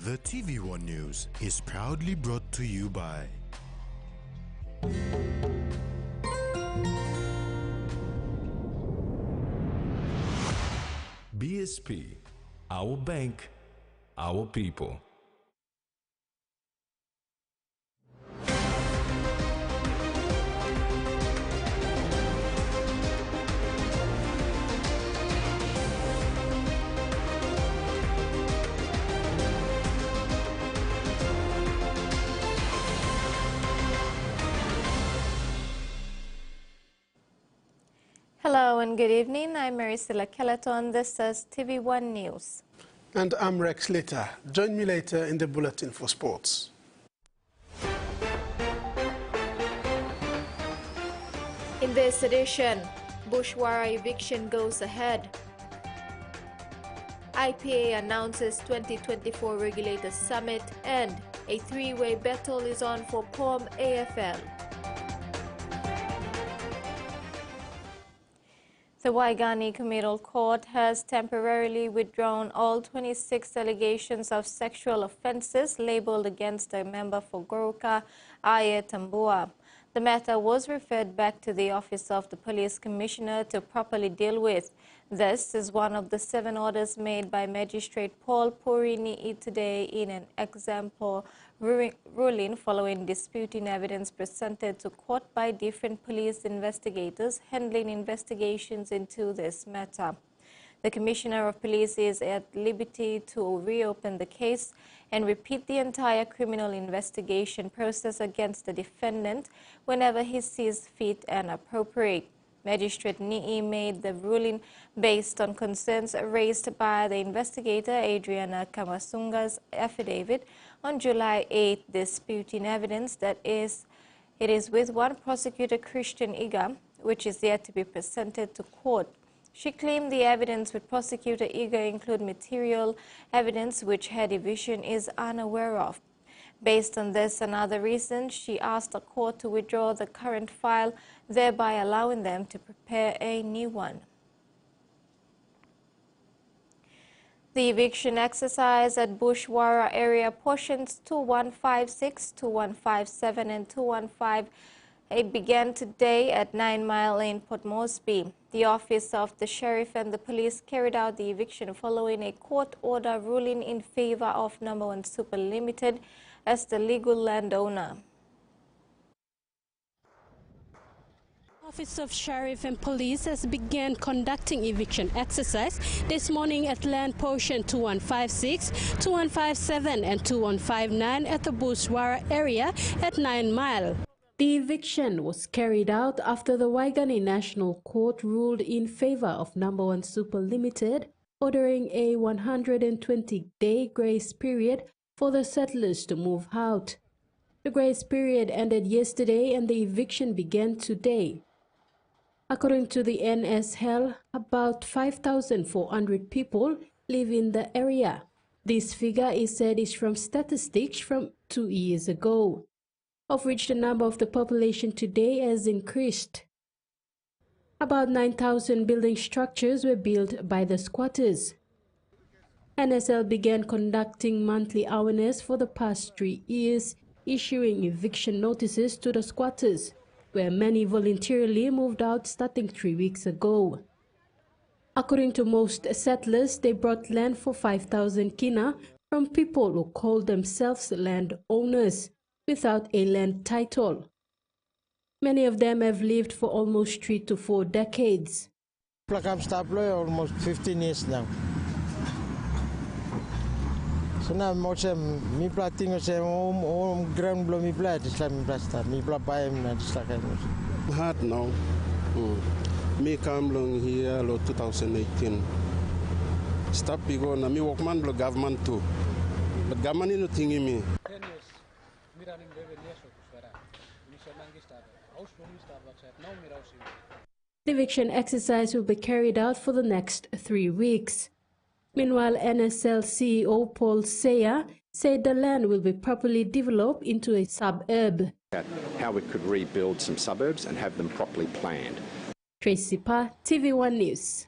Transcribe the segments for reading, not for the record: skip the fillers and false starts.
The TVWAN News is proudly brought to you by BSP, our bank, our people. Hello and good evening. I'm Maricela Kelleton. This is TVWAN News. And I'm Rex Later. Join me later in the Bulletin for Sports. In this edition, Wara eviction goes ahead. IPA announces 2024 Regulators Summit and a three-way battle is on for POM AFL. The Waigani Communal Court has temporarily withdrawn all 26 allegations of sexual offences labelled against a member for Goroka, Aye Tambua. The matter was referred back to the Office of the Police Commissioner to properly deal with. This is one of the 7 orders made by Magistrate Paul Porini today in an exemplar ruling following disputing evidence presented to court by different police investigators handling investigations into this matter. The Commissioner of Police is at liberty to reopen the case and repeat the entire criminal investigation process against the defendant whenever he sees fit and appropriate. Magistrate Ni'i made the ruling based on concerns raised by the investigator Adriana Kamasunga's affidavit on July 8, disputing evidence that it is with one prosecutor, Christian Iga, which is yet to be presented to court. She claimed the evidence with prosecutor Iga include material evidence which her division is unaware of. Based on this and other reasons, she asked the court to withdraw the current file, thereby allowing them to prepare a new one. The eviction exercise at Wara area portions 2156, 2157 and 215 it began today at 9 Mile Lane, Port Moresby. The Office of the Sheriff and the police carried out the eviction following a court order ruling in favor of No. 1 Super Limited as the legal landowner. Office of Sheriff and Police has begun conducting eviction exercise this morning at land portion 2156, 2157 and 2159 at the Wara area at 9 Mile. The eviction was carried out after the Waigani National Court ruled in favor of No. 1 Super Limited, ordering a 120-day grace period for the settlers to move out. The grace period ended yesterday and the eviction began today. According to the NSL, about 5,400 people live in the area. This figure is said is from statistics from 2 years ago, of which the number of the population today has increased. About 9,000 building structures were built by the squatters. NSL began conducting monthly awareness for the past 3 years, issuing eviction notices to the squatters, where many voluntarily moved out starting 3 weeks ago. According to most settlers, they brought land for 5,000 kina from people who called themselves landowners without a land title. Many of them have lived for almost 3 to 4 decades. I'm stable almost 15 years now. So now me planting ground blow me plant Islam plasta me buy na Hard now. Me come along here 2018. Stop go na me workman blow government too. But government no thingy me. The eviction exercise will be carried out for the next 3 weeks. Meanwhile, NSL CEO Paul Seya said the land will be properly developed into a suburb. How we could rebuild some suburbs and have them properly planned. Tracy Pa, TVWAN News.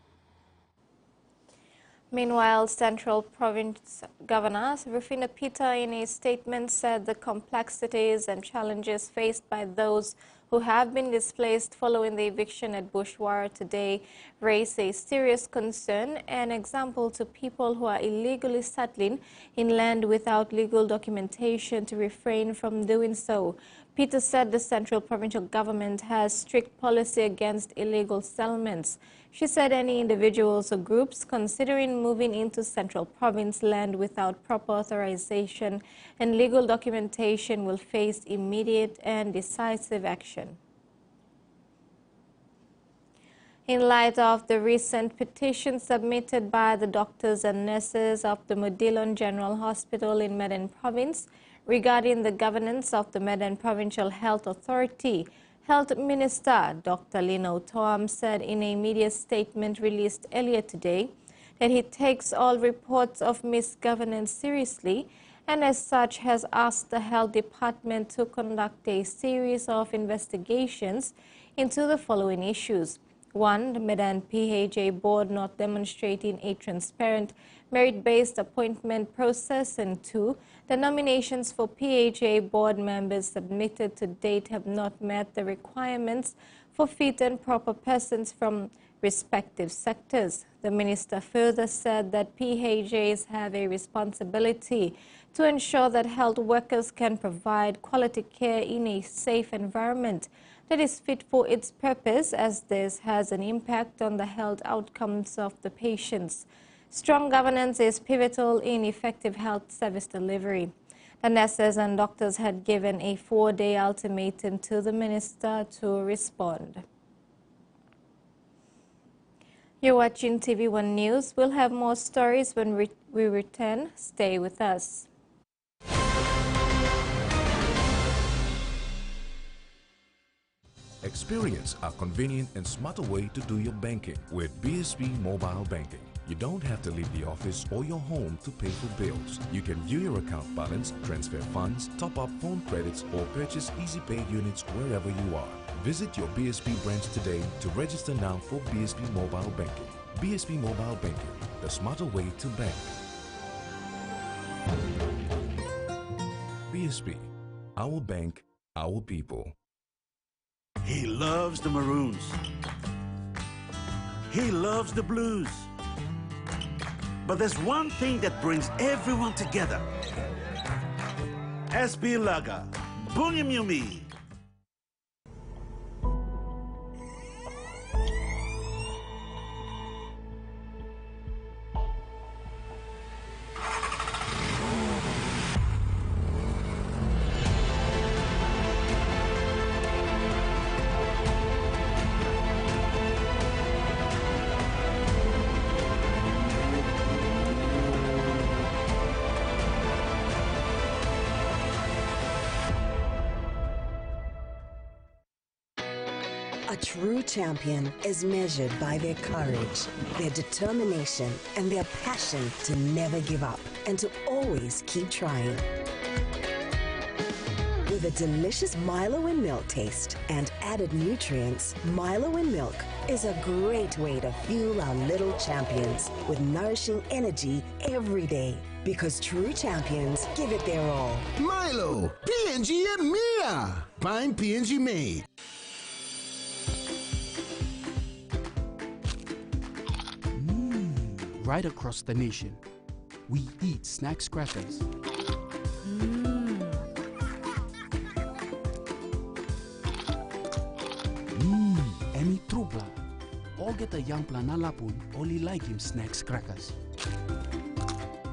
Meanwhile, Central Province Governor Rufina Peter, in a statement, said the complexities and challenges faced by those who have been displaced following the eviction at Wara today raise a serious concern and example to people who are illegally settling in land without legal documentation to refrain from doing so. Peter said the Central Provincial Government has strict policy against illegal settlements. She said any individuals or groups considering moving into Central Province land without proper authorization and legal documentation will face immediate and decisive action. In light of the recent petition submitted by the doctors and nurses of the Modilon General Hospital in Medan Province regarding the governance of the Medan Provincial Health Authority, Health Minister Dr. Lino Toam said in a media statement released earlier today that he takes all reports of misgovernance seriously and as such has asked the Health Department to conduct a series of investigations into the following issues. 1. The Medan PHA board not demonstrating a transparent, merit-based appointment process, and 2. The nominations for PHA board members submitted to date have not met the requirements for fit and proper persons from respective sectors. The minister further said that PHAs have a responsibility to ensure that health workers can provide quality care in a safe environment that is fit for its purpose, as this has an impact on the health outcomes of the patients. Strong governance is pivotal in effective health service delivery. The nurses and doctors had given a 4-day ultimatum to the minister to respond. You're watching TV1 News. We'll have more stories when we return. Stay with us. Experience a convenient and smarter way to do your banking with BSP Mobile Banking. You don't have to leave the office or your home to pay for bills. You can view your account balance, transfer funds, top up phone credits, or purchase Easy Pay units wherever you are. Visit your BSP branch today to register now for BSP Mobile Banking. BSP Mobile Banking, the smarter way to bank. BSP, our bank, our people. He loves the Maroons. He loves the Blues. But there's one thing that brings everyone together. SB Laga, Bunyamyumi. A true champion is measured by their courage, their determination, and their passion to never give up and to always keep trying. With a delicious Milo in milk taste and added nutrients, Milo in milk is a great way to fuel our little champions with nourishing energy every day. Because true champions give it their all. Milo, PNG and Mia. Find PNG made. Right across the nation, we eat snacks crackers. Emi trupla. All get a young planalapun, only like him snacks crackers.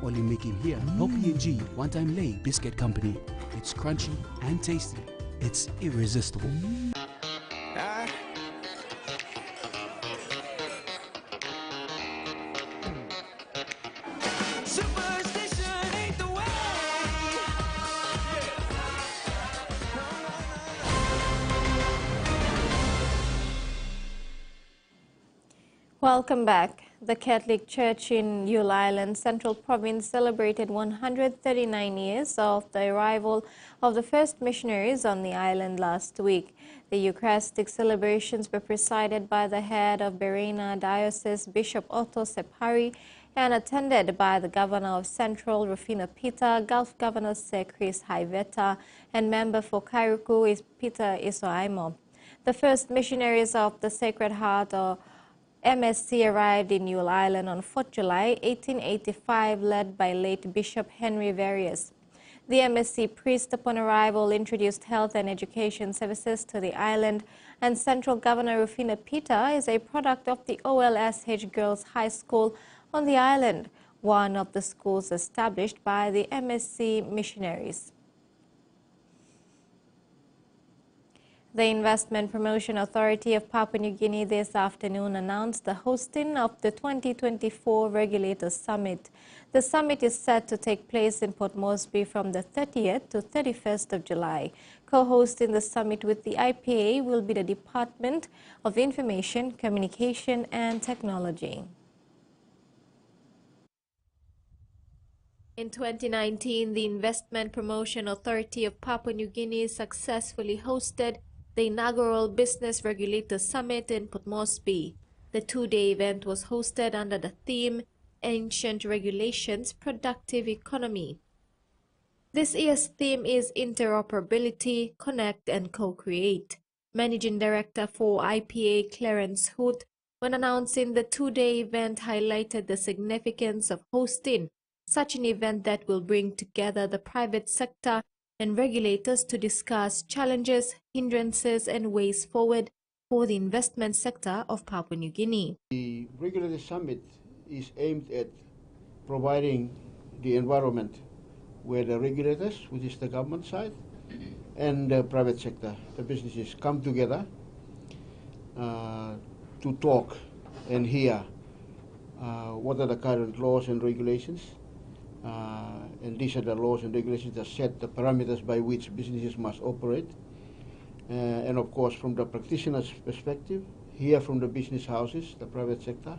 Only make him here, no PNG, one time lay biscuit company. It's crunchy and tasty. It's irresistible. Welcome back. The Catholic Church in Yule Island, Central Province, celebrated 139 years of the arrival of the first missionaries on the island last week. The Eucharistic celebrations were presided by the head of Berena Diocese, Bishop Otto Separi, and attended by the Governor of Central, Rufina Peter, Gulf Governor Sir Chris Haiveta, and member for Kairuku is Peter Isoaimo. The first missionaries of the Sacred Heart, or MSC, arrived in Yule Island on 4th July 1885, led by late Bishop Henry Various. The MSC priest, upon arrival, introduced health and education services to the island, and Central Governor Rufina Peter is a product of the OLSH Girls High School on the island, one of the schools established by the MSC missionaries. The Investment Promotion Authority of Papua New Guinea this afternoon announced the hosting of the 2024 Regulators Summit. The summit is set to take place in Port Moresby from the 30th to 31st of July. Co-hosting the summit with the IPA will be the Department of Information, Communication and Technology. In 2019, the Investment Promotion Authority of Papua New Guinea successfully hosted the inaugural Business Regulators Summit in Port Moresby. The two-day event was hosted under the theme Ancient Regulations, Productive Economy. This year's theme is Interoperability, Connect and Co-Create. Managing Director for IPA Clarence Hood, when announcing the two-day event, highlighted the significance of hosting such an event that will bring together the private sector and regulators to discuss challenges, hindrances, and ways forward for the investment sector of Papua New Guinea. The Regulators Summit is aimed at providing the environment where the regulators, which is the government side, and the private sector, the businesses, come together to talk and hear what are the current laws and regulations. And these are the laws and regulations that set the parameters by which businesses must operate. And of course, from the practitioner's perspective, hear from the business houses, the private sector,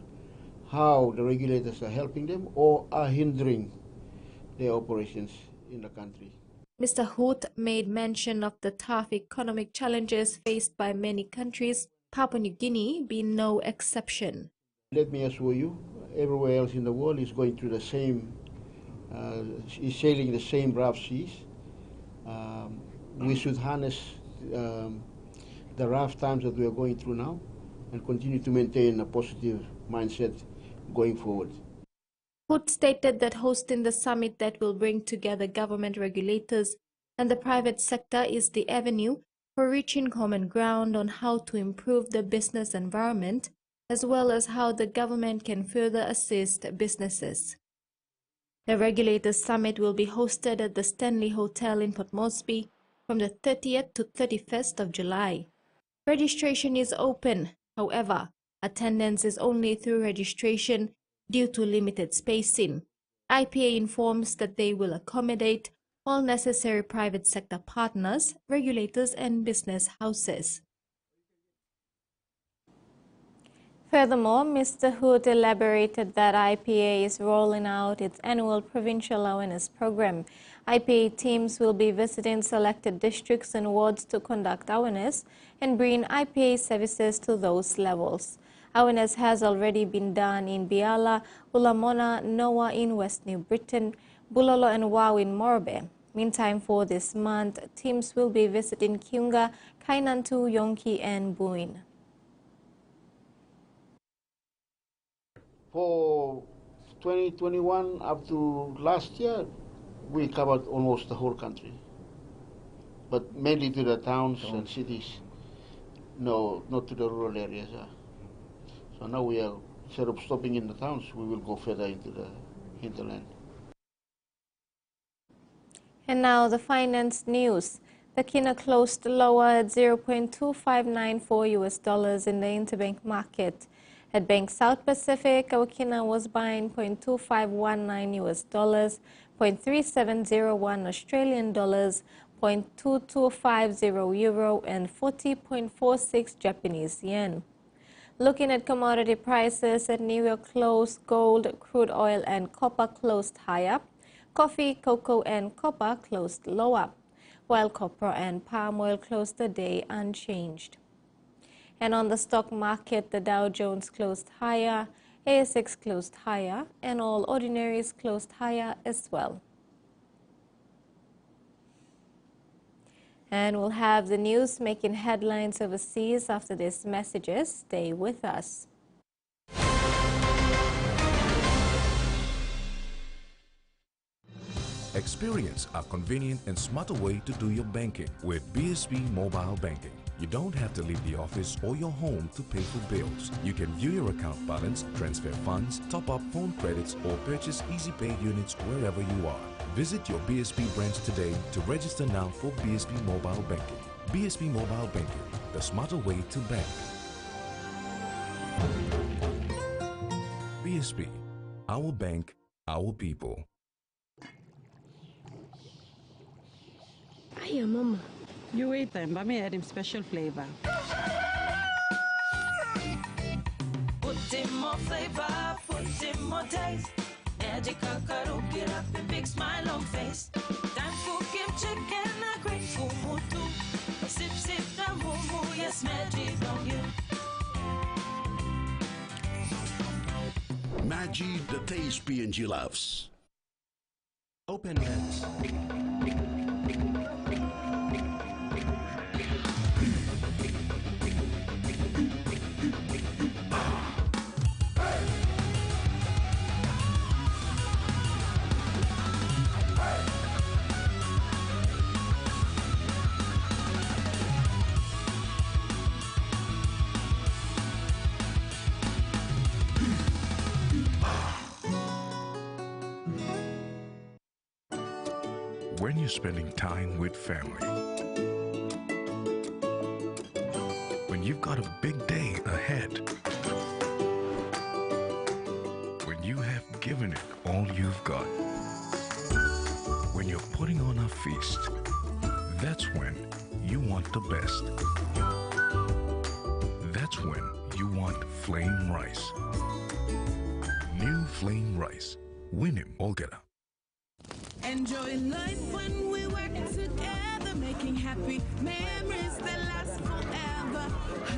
how the regulators are helping them or are hindering their operations in the country. Mr. Hood made mention of the tough economic challenges faced by many countries, Papua New Guinea being no exception. Let me assure you, everywhere else in the world is going through the same is sailing the same rough seas. We should harness the rough times that we are going through now and continue to maintain a positive mindset going forward. Hood stated that hosting the summit that will bring together government regulators and the private sector is the avenue for reaching common ground on how to improve the business environment, as well as how the government can further assist businesses. The Regulators Summit will be hosted at the Stanley Hotel in Port Moresby from the 30th to 31st of July. Registration is open. However, attendance is only through registration due to limited spacing. IPA informs that they will accommodate all necessary private sector partners, regulators, and business houses. Furthermore, Mr. Hood elaborated that IPA is rolling out its annual provincial awareness program. IPA teams will be visiting selected districts and wards to conduct awareness and bring IPA services to those levels. Awareness has already been done in Biala, Ulamona, Noa in West New Britain, Bulolo and Wau in Morobe. Meantime, for this month, teams will be visiting Kiunga, Kainantu, Yonki and Buin. For 2021 up to last year, we covered almost the whole country, but mainly to the towns and cities. No, not to the rural areas. So now we are, instead of stopping in the towns, we will go further into the hinterland. And now the finance news. The kina closed lower at $0.2594 US in the interbank market. At Bank South Pacific, our kina was buying $0.2519 US, $0.3701 Australian dollars, $0.2250 euro, and 40.46 Japanese yen. Looking at commodity prices at New York close, gold, crude oil, and copper closed higher. Coffee, cocoa, and copper closed lower, while copper and palm oil closed the day unchanged. And on the stock market, the Dow Jones closed higher, ASX closed higher, and all ordinaries closed higher as well. And we'll have the news making headlines overseas after these messages. Stay with us. Experience a convenient and smarter way to do your banking with BSB Mobile Banking. You don't have to leave the office or your home to pay for bills. You can view your account balance, transfer funds, top up phone credits, or purchase Easy Pay units wherever you are. Visit your BSB branch today to register now for BSB Mobile Banking. BSB Mobile Banking, the smarter way to bank. BSB, our bank, our people. Hiya, Mama. You wait then, but me add him special flavor. Put in more flavor, put in more taste. Add your kakaro, get up a big smile on face. Time for kimchi and a great fumu too. Sip, sip, the mumu, yes, magic on you. Maggi, the taste PNG loves. Open lens. When you're spending time with family, when you've got a big day ahead, when you have given it all you've got, when you're putting on a feast, that's when you want the best. That's when you want flame rice. New flame rice. Win him, Olgeta. Enjoy life when we work together, making happy memories that last forever.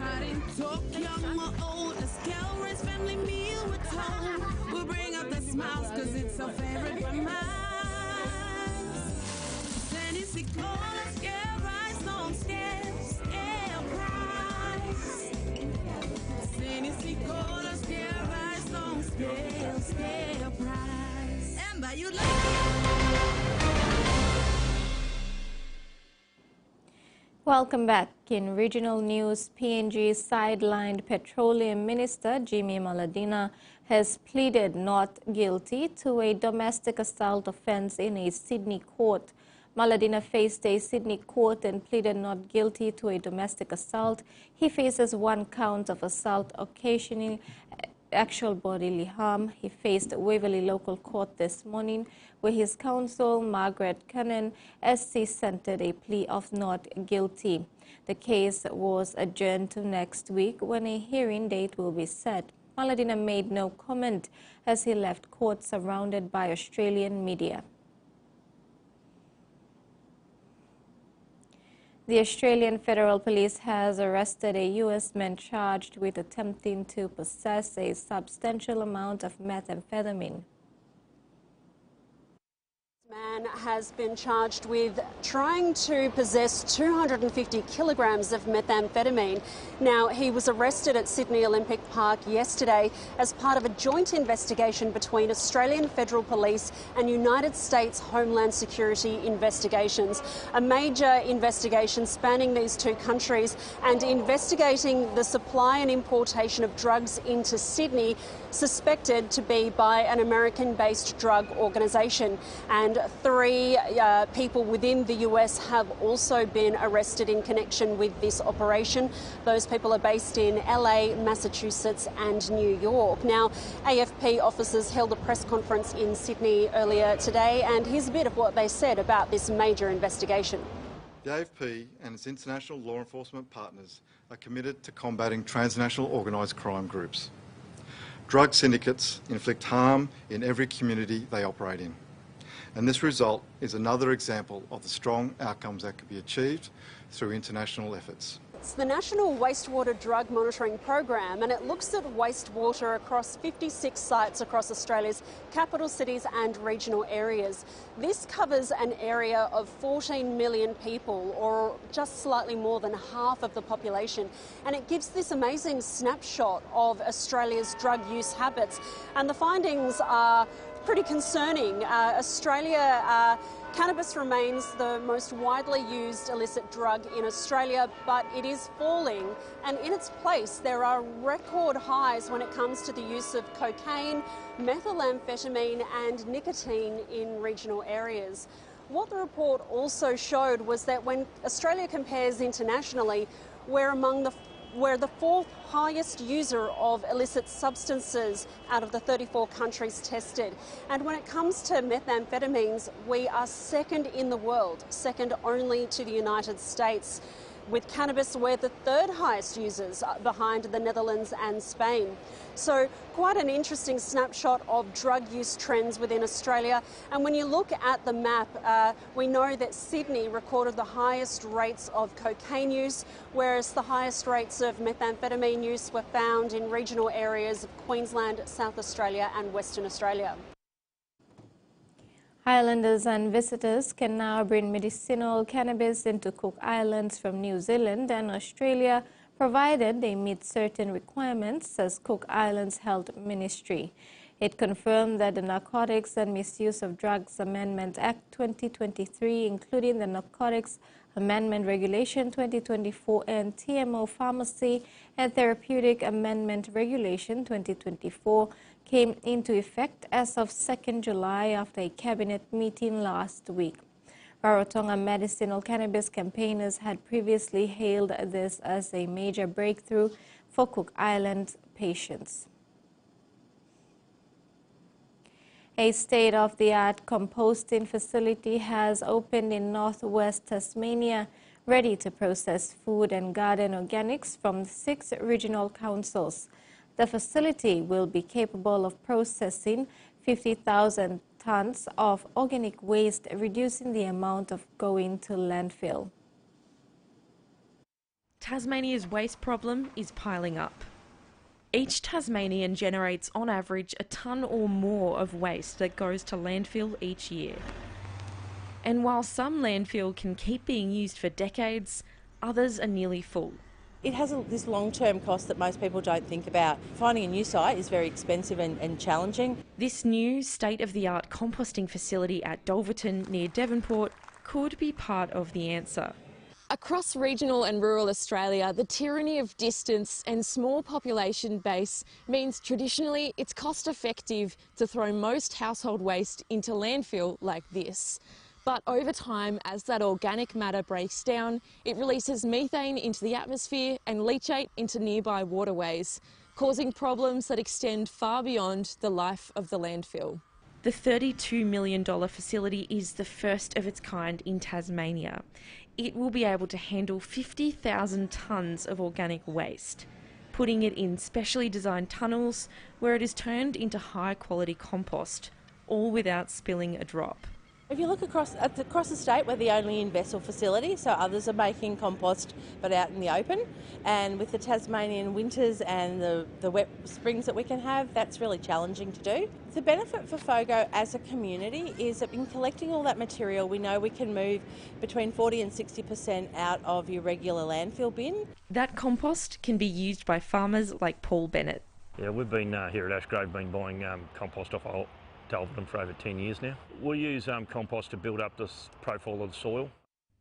Hot in talk, young or old, as calories, family meal with home. We'll bring out the smiles, cause it's our favorite from us. Tennessee cola, scale rice, on scale price. Tennessee cola, scale rice, on scale price. And by you like Welcome back. In regional news, PNG's sidelined Petroleum Minister Jimmy Maladina has pleaded not guilty to a domestic assault offense in a Sydney court. Maladina faced a Sydney court and pleaded not guilty to a domestic assault. He faces one count of assault occasioning actual bodily harm. He faced Waverley Local Court this morning, where his counsel, Margaret Cannon, SC, centered a plea of not guilty. The case was adjourned to next week, when a hearing date will be set. Maladina made no comment as he left court surrounded by Australian media. The Australian Federal Police has arrested a U.S. man charged with attempting to possess a substantial amount of methamphetamine. Man has been charged with trying to possess 250 kilograms of methamphetamine. Now, he was arrested at Sydney Olympic Park yesterday as part of a joint investigation between Australian Federal Police and United States Homeland Security investigations. A major investigation spanning these two countries and investigating the supply and importation of drugs into Sydney, suspected to be by an American-based drug organisation. And three people within the US have also been arrested in connection with this operation. Those people are based in LA, Massachusetts and New York. Now, AFP officers held a press conference in Sydney earlier today, and here's a bit of what they said about this major investigation. The AFP and its international law enforcement partners are committed to combating transnational organised crime groups. Drug syndicates inflict harm in every community they operate in. And this result is another example of the strong outcomes that can be achieved through international efforts. It's the National Wastewater Drug Monitoring Program, and it looks at wastewater across 56 sites across Australia's capital cities and regional areas. This covers an area of 14 million people, or just slightly more than half of the population, and it gives this amazing snapshot of Australia's drug use habits. And the findings are pretty concerning. Cannabis remains the most widely used illicit drug in Australia, but it is falling, and in its place there are record highs when it comes to the use of cocaine, methamphetamine and nicotine in regional areas. What the report also showed was that when Australia compares internationally, we're the fourth highest user of illicit substances out of the 34 countries tested. And when it comes to methamphetamines, we are second in the world, second only to the United States. With cannabis, we're the third highest users behind the Netherlands and Spain. So quite an interesting snapshot of drug use trends within Australia. And when you look at the map, we know that Sydney recorded the highest rates of cocaine use, whereas the highest rates of methamphetamine use were found in regional areas of Queensland, South Australia and Western Australia. Islanders and visitors can now bring medicinal cannabis into Cook Islands from New Zealand and Australia, provided they meet certain requirements, says Cook Islands Health Ministry. It confirmed that the Narcotics and Misuse of Drugs Amendment Act 2023, including the Narcotics Amendment Regulation 2024 and TMO Pharmacy and Therapeutic Amendment Regulation 2024, came into effect as of 2nd July after a cabinet meeting last week. Rarotonga medicinal cannabis campaigners had previously hailed this as a major breakthrough for Cook Island patients. A state-of-the-art composting facility has opened in northwest Tasmania, ready to process food and garden organics from 6 regional councils. The facility will be capable of processing 50,000 tons of organic waste, reducing the amount of going to landfill. Tasmania's waste problem is piling up. Each Tasmanian generates on average a tonne or more of waste that goes to landfill each year. And while some landfill can keep being used for decades, others are nearly full. It has this long-term cost that most people don't think about. Finding a new site is very expensive and challenging. This new state-of-the-art composting facility at Dulverton near Devonport could be part of the answer. Across regional and rural Australia, the tyranny of distance and small population base means traditionally it's cost-effective to throw most household waste into landfill like this. But over time, as that organic matter breaks down, it releases methane into the atmosphere and leachate into nearby waterways, causing problems that extend far beyond the life of the landfill. The $32 million facility is the first of its kind in Tasmania. It will be able to handle 50,000 tonnes of organic waste, putting it in specially designed tunnels where it is turned into high-quality compost, all without spilling a drop. If you look across the state, we're the only in-vessel facility, so others are making compost but out in the open. And with the Tasmanian winters and the wet springs that we can have, that's really challenging to do. The benefit for FOGO as a community is that in collecting all that material, we know we can move between 40 and 60% out of your regular landfill bin. That compost can be used by farmers like Paul Bennett. Yeah, we've been here at Ashgrove been buying compost off Dulverton for over 10 years now. We use compost to build up the profile of the soil.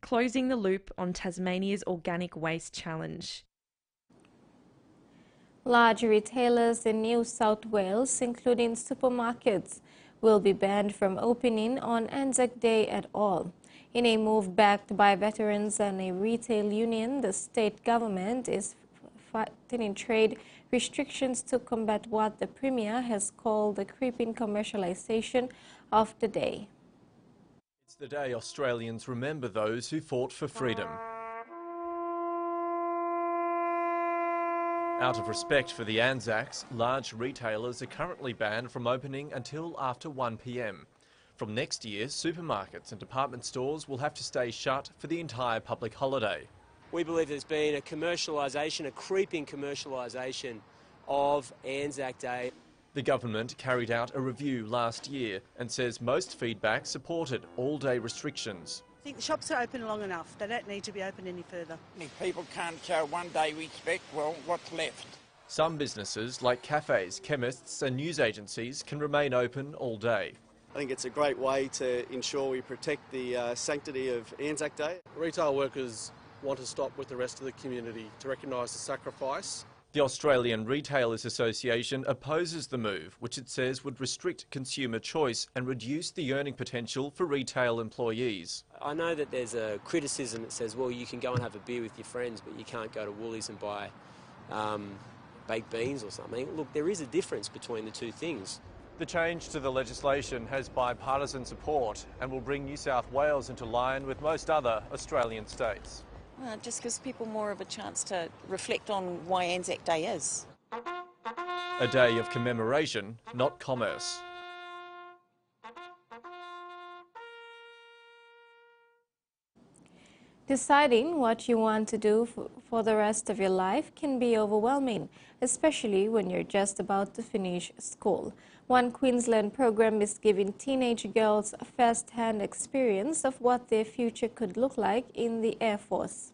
Closing the loop on Tasmania's organic waste challenge. Large retailers in New South Wales, including supermarkets, will be banned from opening on Anzac Day at all. In a move backed by veterans and a retail union, the state government is fighting trade restrictions to combat what the Premier has called the creeping commercialisation of the day. It's the day Australians remember those who fought for freedom. Out of respect for the Anzacs, large retailers are currently banned from opening until after 1 p.m. From next year, supermarkets and department stores will have to stay shut for the entire public holiday. We believe there's been a commercialisation, a creeping commercialisation of Anzac Day. The government carried out a review last year and says most feedback supported all-day restrictions. I think the shops are open long enough. They don't need to be open any further. If people can't show one day respect, well, what's left? Some businesses, like cafes, chemists and news agencies, can remain open all day. I think it's a great way to ensure we protect the sanctity of Anzac Day. Retail workers want to stop with the rest of the community to recognise the sacrifice. The Australian Retailers Association opposes the move, which it says would restrict consumer choice and reduce the earning potential for retail employees. I know that there's a criticism that says, well, you can go and have a beer with your friends, but you can't go to Woolies and buy baked beans or something. Look, there is a difference between the two things. The change to the legislation has bipartisan support and will bring New South Wales into line with most other Australian states. Well, it just gives people more of a chance to reflect on why Anzac Day is. A day of commemoration, not commerce. Deciding what you want to do for the rest of your life can be overwhelming, especially when you're just about to finish school. One Queensland program is giving teenage girls a first-hand experience of what their future could look like in the Air Force.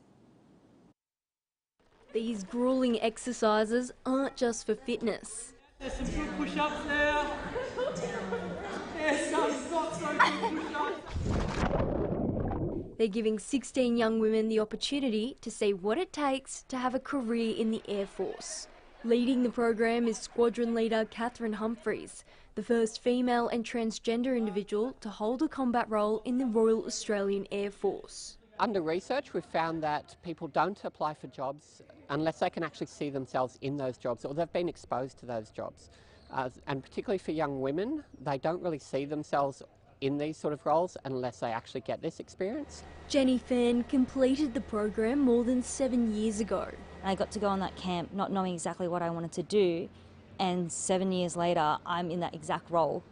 These grueling exercises aren't just for fitness. There's some good push-ups there. There's some not so good push-ups. They're giving 16 young women the opportunity to see what it takes to have a career in the Air Force. Leading the program is Squadron Leader Catherine Humphreys, the first female and transgender individual to hold a combat role in the Royal Australian Air Force. Under research, we've found that people don't apply for jobs unless they can actually see themselves in those jobs or they've been exposed to those jobs. And particularly for young women, they don't really see themselves in these sort of roles unless they actually get this experience. Jenny Fan completed the program more than 7 years ago. I got to go on that camp not knowing exactly what I wanted to do, and 7 years later I'm in that exact role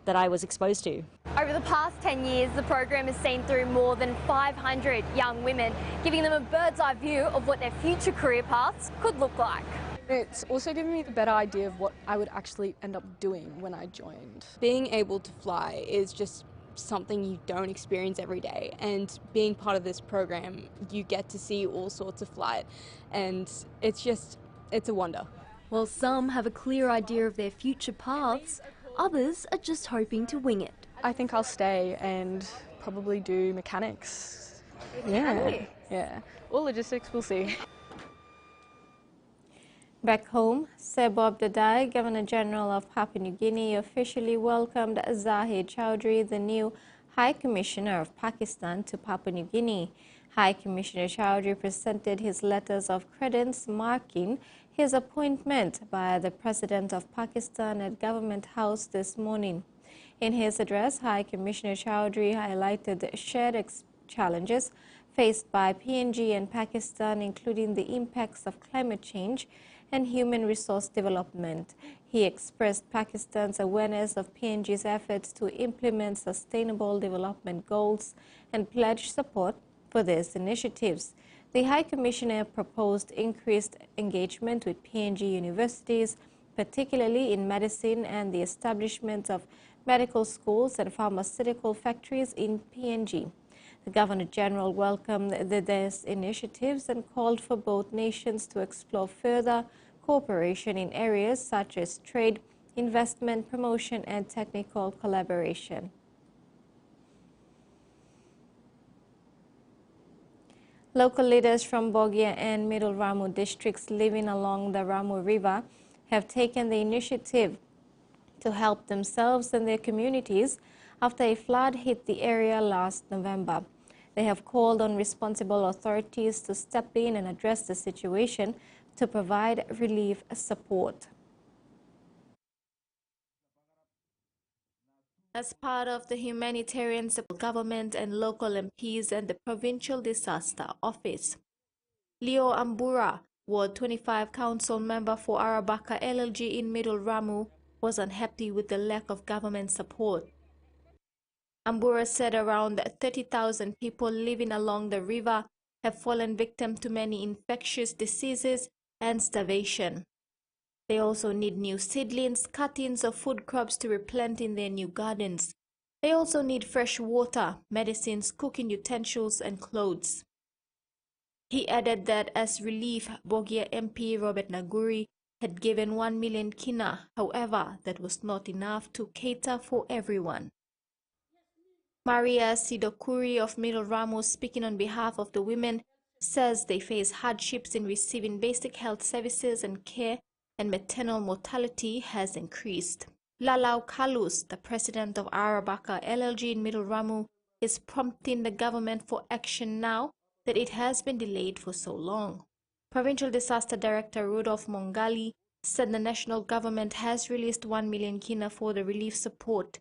that I was exposed to. Over the past 10 years, the program has seen through more than 500 young women, giving them a bird's eye view of what their future career paths could look like. It's also given me the better idea of what I would actually end up doing when I joined. Being able to fly is just something you don't experience every day, and being part of this program, you get to see all sorts of flight, and it's a wonder. While some have a clear idea of their future paths, others are just hoping to wing it. I think I'll stay and probably do mechanics. Yeah. All logistics, we'll see. Back home, Sir Bob Dadai, Governor-General of Papua New Guinea, officially welcomed Zahid Chowdhury, the new High Commissioner of Pakistan, to Papua New Guinea. High Commissioner Chowdhury presented his letters of credence marking his appointment by the President of Pakistan at Government House this morning. In his address, High Commissioner Chowdhury highlighted the shared challenges faced by PNG and Pakistan, including the impacts of climate change and human resource development. He expressed Pakistan's awareness of PNG's efforts to implement sustainable development goals and pledged support for these initiatives. The High Commissioner proposed increased engagement with PNG universities, particularly in medicine, and the establishment of medical schools and pharmaceutical factories in PNG. The Governor-General welcomed these initiatives and called for both nations to explore further cooperation in areas such as trade, investment, promotion, and technical collaboration. Local leaders from Bogia and Middle Ramu districts living along the Ramu River have taken the initiative to help themselves and their communities after a flood hit the area last November. They have called on responsible authorities to step in and address the situation to provide relief support. As part of the humanitarian support, government and local MPs and the Provincial Disaster Office. Leo Ambura, Ward 25 Council member for Arabaka LLG in Middle Ramu, was unhappy with the lack of government support. Ambura said around 30,000 people living along the river have fallen victim to many infectious diseases and starvation. They also need new seedlings, cuttings of food crops to replant in their new gardens. They also need fresh water, medicines, cooking utensils, and clothes. He added that as relief, Bogia MP Robert Naguri had given 1 million kina. However, that was not enough to cater for everyone. Maria Sidokuri of Middle Ramos, speaking on behalf of the women, says they face hardships in receiving basic health services and care, and maternal mortality has increased. Lalau Kalus, the president of Arabaka LLG in Middle Ramu, is prompting the government for action now that it has been delayed for so long. Provincial Disaster Director Rudolph Mongali said the national government has released 1 million kina for the relief support.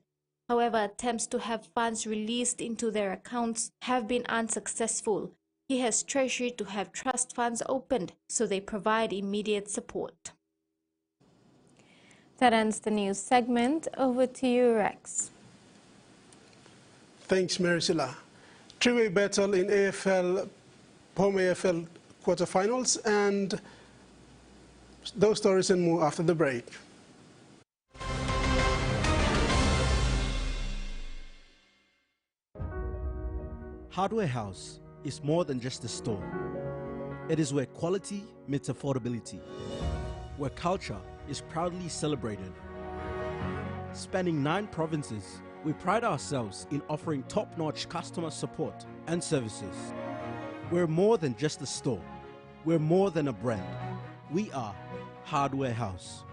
However, attempts to have funds released into their accounts have been unsuccessful. He has treasured to have trust funds opened so they provide immediate support. That ends the news segment. Over to you, Rex. Thanks, Maricela. Three-way battle in AFL, home AFL quarterfinals, and those stories and more after the break. Hardware House is more than just a store. It is where quality meets affordability, where culture is proudly celebrated. Spanning 9 provinces, we pride ourselves in offering top-notch customer support and services. We're more than just a store. We're more than a brand. We are Hardware House.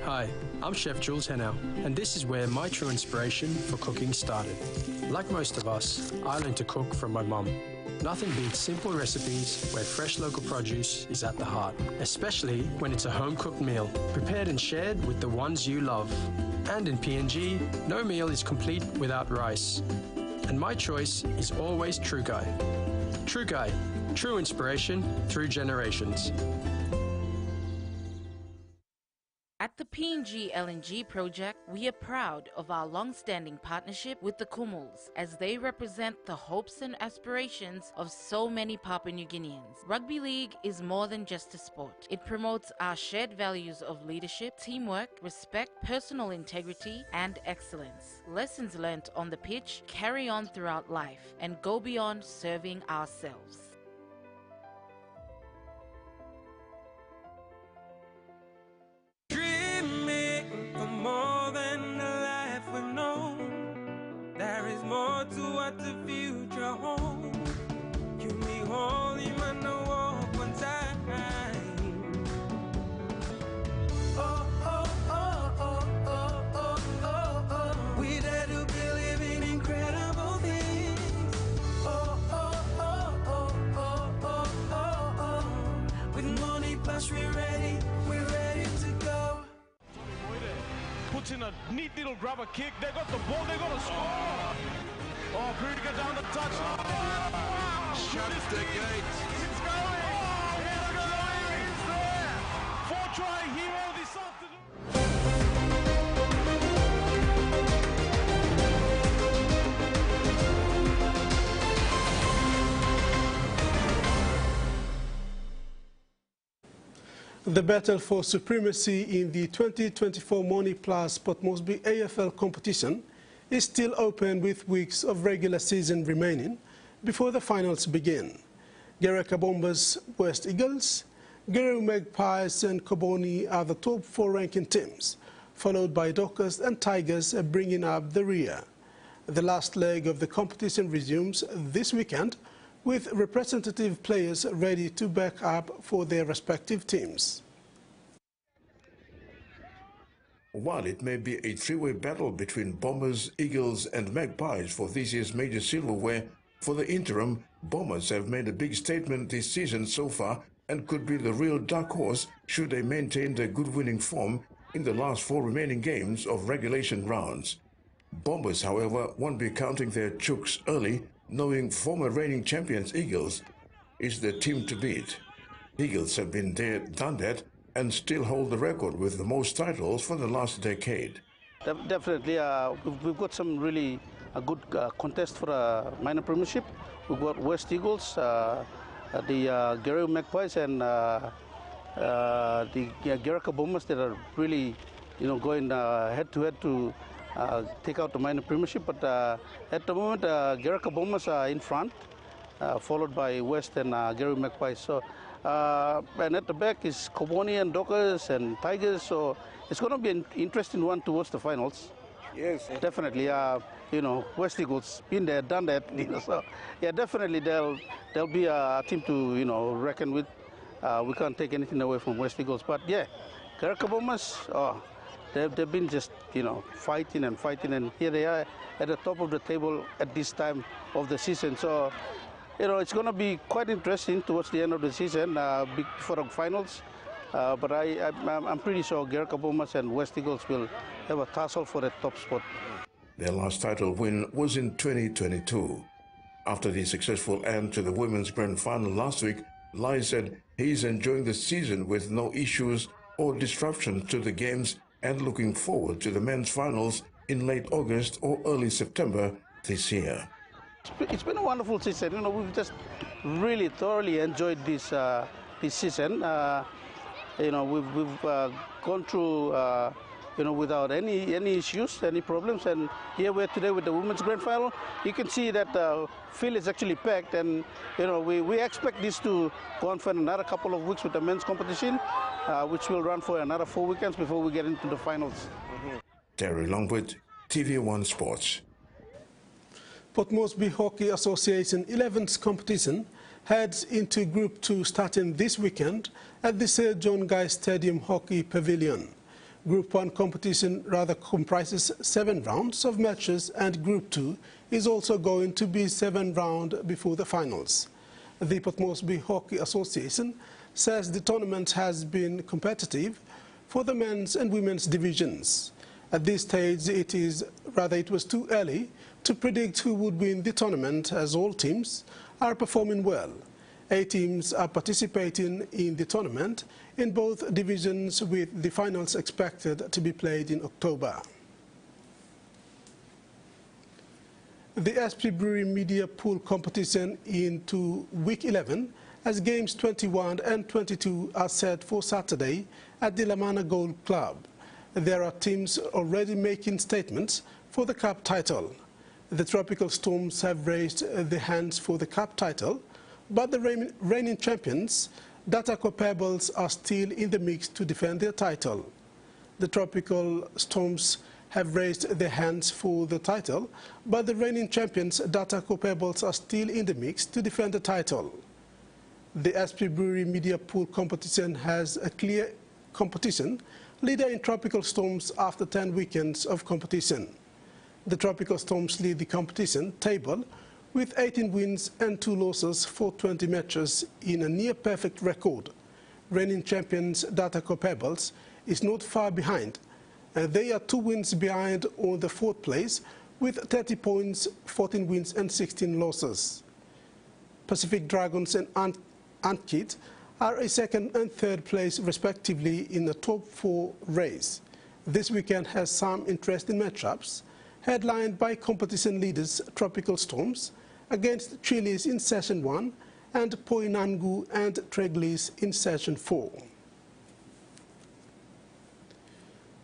Hi, I'm Chef Jules Hennau, and this is where my true inspiration for cooking started. Like most of us, I learned to cook from my mum. Nothing beats simple recipes where fresh local produce is at the heart, especially when it's a home-cooked meal, prepared and shared with the ones you love. And in PNG, no meal is complete without rice. And my choice is always Trukai. Trukai, true inspiration through generations. At the PNG LNG project, we are proud of our long-standing partnership with the Kumuls, as they represent the hopes and aspirations of so many Papua New Guineans. Rugby league is more than just a sport. It promotes our shared values of leadership, teamwork, respect, personal integrity, and excellence. Lessons learnt on the pitch carry on throughout life and go beyond serving ourselves. More than the life we've known, there is more to what the future holds. You me holy man, no walk one time. Oh, oh, oh, oh, oh, oh, oh, oh. We dare to believe in incredible things. Oh, oh, oh, oh, oh, oh, oh, oh. With money plus we're ready to go. Puts in a neat little grubber kick. They got the ball. They got to score. Oh, Kruger down the touchline. Wow. Shut the gate. It's going. Oh, Kruger is there. 4-try hero this afternoon. The battle for supremacy in the 2024 Moni Plus Port Moresby AFL competition is still open with weeks of regular season remaining before the finals begin. Garaka Bombers, West Eagles, Guru Magpies and Koboni are the top 4 ranking teams, followed by Dockers and Tigers bringing up the rear. The last leg of the competition resumes this weekend, with representative players ready to back up for their respective teams. While it may be a three-way battle between Bombers, Eagles and Magpies for this year's major silverware, for the interim, Bombers have made a big statement this season so far and could be the real dark horse should they maintain their good winning form in the last 4 remaining games of regulation rounds. Bombers, however, won't be counting their chooks early, knowing former reigning champions Eagles is the team to beat. Eagles have been there, done that, and still hold the record with the most titles for the last decade. Definitely, we've got some really good contest for a minor premiership. We've got West Eagles, the Garrett Magpies, and the Garrett Bombers that are really, going head to head to take out the minor premiership. But at the moment, Garrett Bombers are in front, followed by West and Garrett Magpies. So, and at the back is Koboni and Dockers and Tigers. So it's going to be an interesting one towards the finals. Yes, definitely. West Eagles been there, done that. So yeah, definitely they'll be a team to reckon with. We can't take anything away from West Eagles, but yeah, Garrett Bombers. They've been just fighting, and here they are at the top of the table at this time of the season. So it's going to be quite interesting towards the end of the season before the finals. But I'm pretty sure Garrett Bombers and West Eagles will have a tussle for the top spot. Their last title win was in 2022. After the successful end to the women's grand final last week, Lai said he's enjoying the season with no issues or disruptions to the games and looking forward to the men's finals in late August or early September this year. It's been a wonderful season. We've just really thoroughly enjoyed this season. We've gone through without any issues, any problems, and here we're today with the women's grand final. You can see that the field is actually packed, and we expect this to go on for another couple of weeks with the men's competition, which will run for another 4 weekends before we get into the finals. Terry Longwood, TVWAN Sports. Port Moresby Hockey Association 11th competition heads into Group 2 starting this weekend at the Sir John Guy Stadium Hockey Pavilion. Group 1 competition rather comprises 7 rounds of matches, and Group 2 is also going to be 7 rounds before the finals. The Port Moresby Hockey Association says the tournament has been competitive for the men's and women's divisions. At this stage, it was too early to predict who would win the tournament, as all teams are performing well. 8 teams are participating in the tournament in both divisions, with the finals expected to be played in October. The SP Brewery Media Pool competition into Week 11, as Games 21 and 22 are set for Saturday at the Lamana Gold Club. There are teams already making statements for the cup title. The Tropical Storms have raised their hands for the cup title, but the reigning champions, Dataco Pebbles, are still in the mix to defend their title. The Tropical Storms have raised their hands for the title, but the reigning champions, Dataco Pebbles, are still in the mix to defend the title. The SP Brewery Media Pool competition has a clear competition leader in Tropical Storms after 10 weekends of competition. The Tropical Storms lead the competition table with 18 wins and 2 losses for 20 matches in a near-perfect record. Reigning champions Dataco Pebbles is not far behind. They are 2 wins behind on the 4th place with 30 points, 14 wins and 16 losses. Pacific Dragons and Antkit are a 2nd and 3rd place respectively in the top 4 race. This weekend has some interesting matchups, headlined by competition leaders Tropical Storms against Chilis in Session 1 and Poinangu and Treglis in Session 4.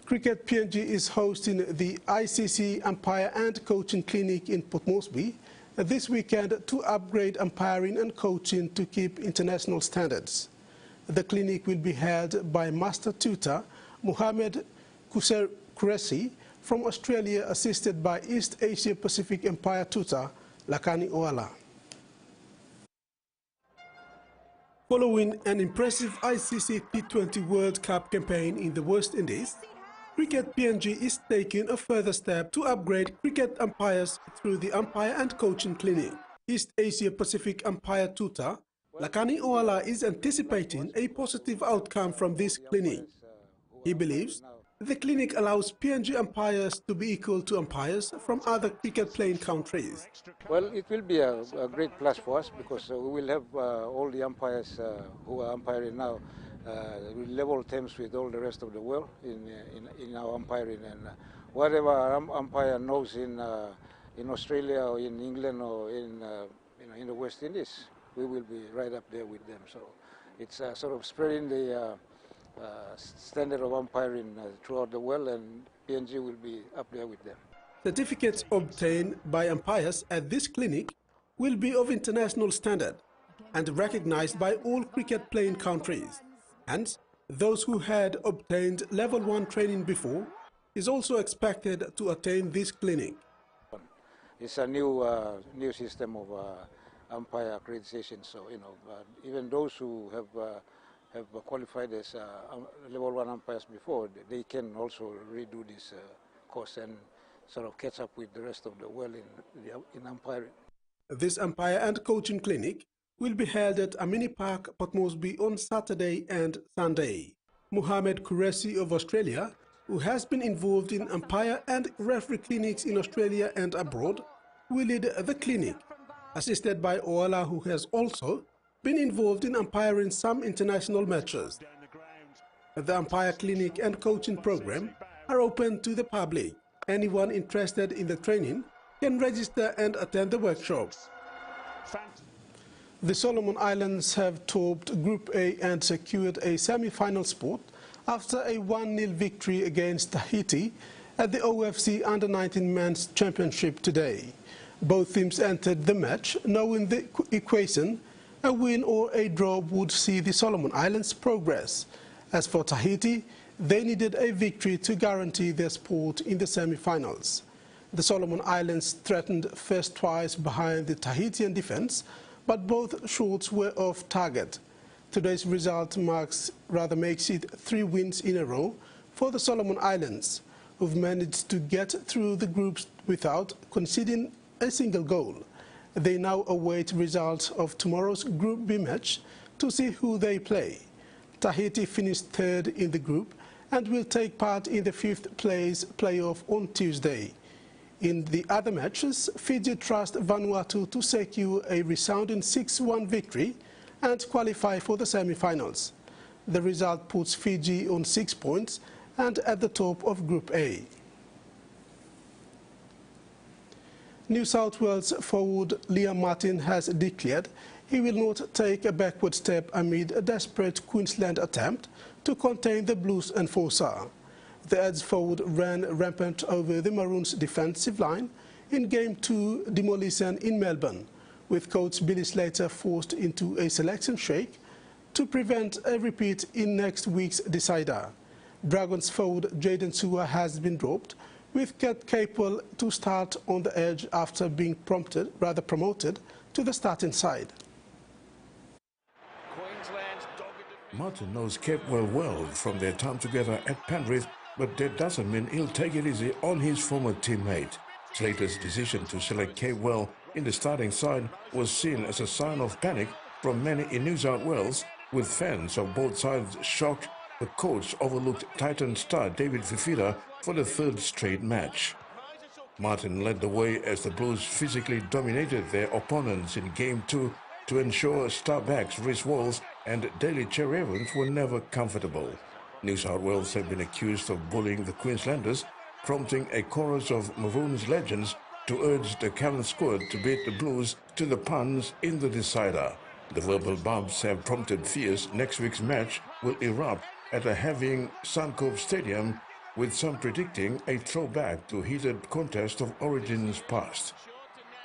Cricket PNG is hosting the ICC Umpire and Coaching Clinic in Port Moresby this weekend to upgrade umpiring and coaching to keep international standards. The clinic will be held by Master Tutor Mohamed Qureshi from Australia, assisted by East Asia Pacific Umpire Tutor Lakani Wara. Following an impressive ICC T20 World Cup campaign in the West Indies, Cricket PNG is taking a further step to upgrade cricket umpires through the Umpire and Coaching Clinic. East Asia Pacific Umpire Tutor Lakani Wara is anticipating a positive outcome from this clinic. He believes The clinic allows PNG umpires to be equal to umpires from other cricket-playing countries. Well, it will be a great plus for us because we will have all the umpires who are umpiring now with level terms with all the rest of the world in our umpiring, and whatever our umpire knows in Australia or in England or in the West Indies, we will be right up there with them. So it's sort of spreading the standard of umpiring throughout the world, and PNG will be up there with them. Certificates obtained by umpires at this clinic will be of international standard and recognized by all cricket-playing countries. Hence, those who had obtained Level 1 training before is also expected to attain this clinic. It's a new system of umpire accreditation, so even those who have qualified as Level 1 umpires before, they can also redo this course and sort of catch up with the rest of the world in umpiring. This umpire and coaching clinic will be held at Amini Park, Port Moresby on Saturday and Sunday. Mohamed Kuresi of Australia, who has been involved in umpire and referee clinics in Australia and abroad, will lead the clinic, assisted by Wara, who has also been involved in umpiring some international matches. The umpire clinic and coaching program are open to the public. Anyone interested in the training can register and attend the workshop. The Solomon Islands have topped Group A and secured a semi-final spot after a 1-0 victory against Tahiti at the OFC Under-19 Men's Championship today. Both teams entered the match knowing the equation: a win or a draw would see the Solomon Islands progress. As for Tahiti, they needed a victory to guarantee their spot in the semi-finals. The Solomon Islands threatened first twice behind the Tahitian defense, but both shots were off target. Today's result makes it 3 wins in a row for the Solomon Islands, who've managed to get through the groups without conceding a single goal. They now await results of tomorrow's Group B match to see who they play. Tahiti finished 3rd in the group and will take part in the 5th place playoff on Tuesday. In the other matches, Fiji trust Vanuatu to secure a resounding 6-1 victory and qualify for the semi-finals. The result puts Fiji on 6 points and at the top of Group A. New South Wales forward Liam Martin has declared he will not take a backward step amid a desperate Queensland attempt to contain the Blues enforcer. The Ed's forward ran rampant over the Maroons' defensive line in Game 2 demolition in Melbourne, with coach Billy Slater forced into a selection shake to prevent a repeat in next week's decider. Dragons forward Jaden Sewer has been dropped, with Kat Capel to start on the edge after being promoted to the starting side. Martin knows Capewell well from their time together at Penrith, but that doesn't mean he'll take it easy on his former teammate. Slater's decision to select Capewell in the starting side was seen as a sign of panic from many in New South Wales, with fans of both sides shocked the coach overlooked Titan star David Fifita for the 3rd straight match. Martin led the way as the Blues physically dominated their opponents in Game 2 to ensure star backs Rhys Walls and Daly Cherry Evans were never comfortable. New South Wales have been accused of bullying the Queenslanders, prompting a chorus of Maroons legends to urge the Callan squad to beat the Blues to the punch in the decider. The verbal bumps have prompted fears next week's match will erupt at a heaving Suncorp Stadium, with some predicting a throwback to heated contest of origins past.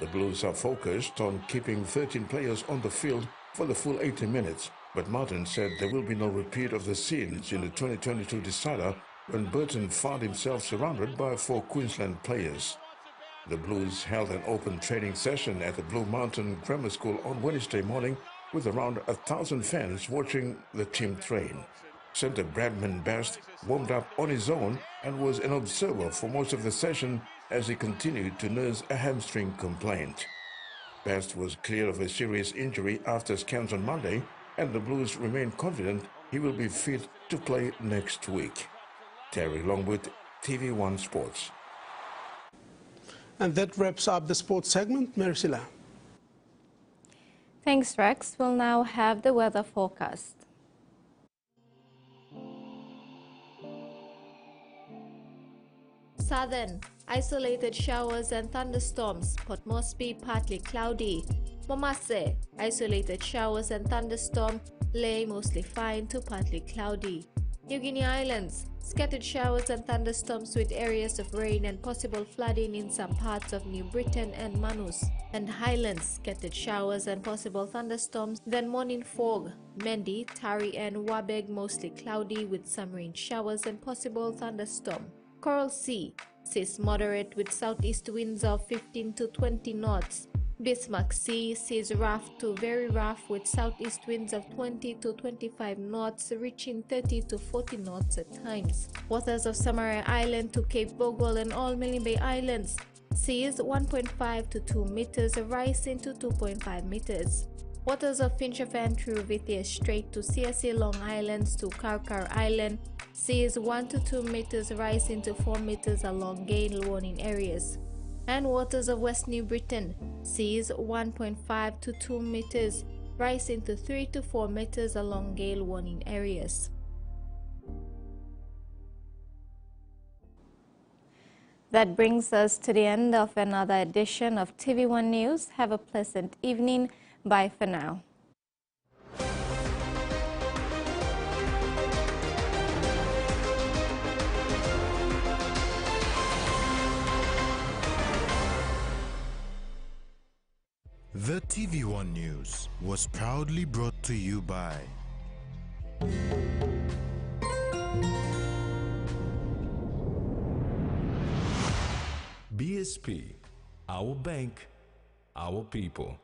The Blues are focused on keeping 13 players on the field for the full 80 minutes, but Martin said there will be no repeat of the scenes in the 2022 decider when Burton found himself surrounded by 4 Queensland players. The Blues held an open training session at the Blue Mountain Grammar School on Wednesday morning with around 1,000 fans watching the team train. Centre Bradman Best warmed up on his own and was an observer for most of the session as he continued to nurse a hamstring complaint. Best was clear of a serious injury after scans on Monday, and the Blues remain confident he will be fit to play next week. Terry Longwood, TV1 Sports. And that wraps up the sports segment. Medicinal. Thanks, Rex. We'll now have the weather forecast. Southern, isolated showers and thunderstorms. Port Moresby, partly cloudy. Momase, isolated showers and thunderstorm. Ley, mostly fine to partly cloudy. New Guinea Islands, scattered showers and thunderstorms with areas of rain and possible flooding in some parts of New Britain and Manus. And Highlands, scattered showers and possible thunderstorms, then morning fog. Mendi, Tari and Wabeg, mostly cloudy with some rain showers and possible thunderstorm. Coral Sea, seas moderate with southeast winds of 15 to 20 knots. Bismarck Sea, seas rough to very rough with southeast winds of 20 to 25 knots, reaching 30 to 40 knots at times. Waters of Samarai Island to Cape Bogle and all Milne Bay Islands, seas 1.5 to 2 meters, rising to 2.5 meters. Waters of Finchafan through Vithia Strait to CSA Long Islands to Karkar Island, seas 1 to 2 meters, rising to 4 meters along gale warning areas. And waters of West New Britain, seas 1.5 to 2 meters, rising to 3 to 4 meters along gale warning areas. That brings us to the end of another edition of TV1 News. Have a pleasant evening. Bye for now. The TV1 News was proudly brought to you by BSP, our bank, our people.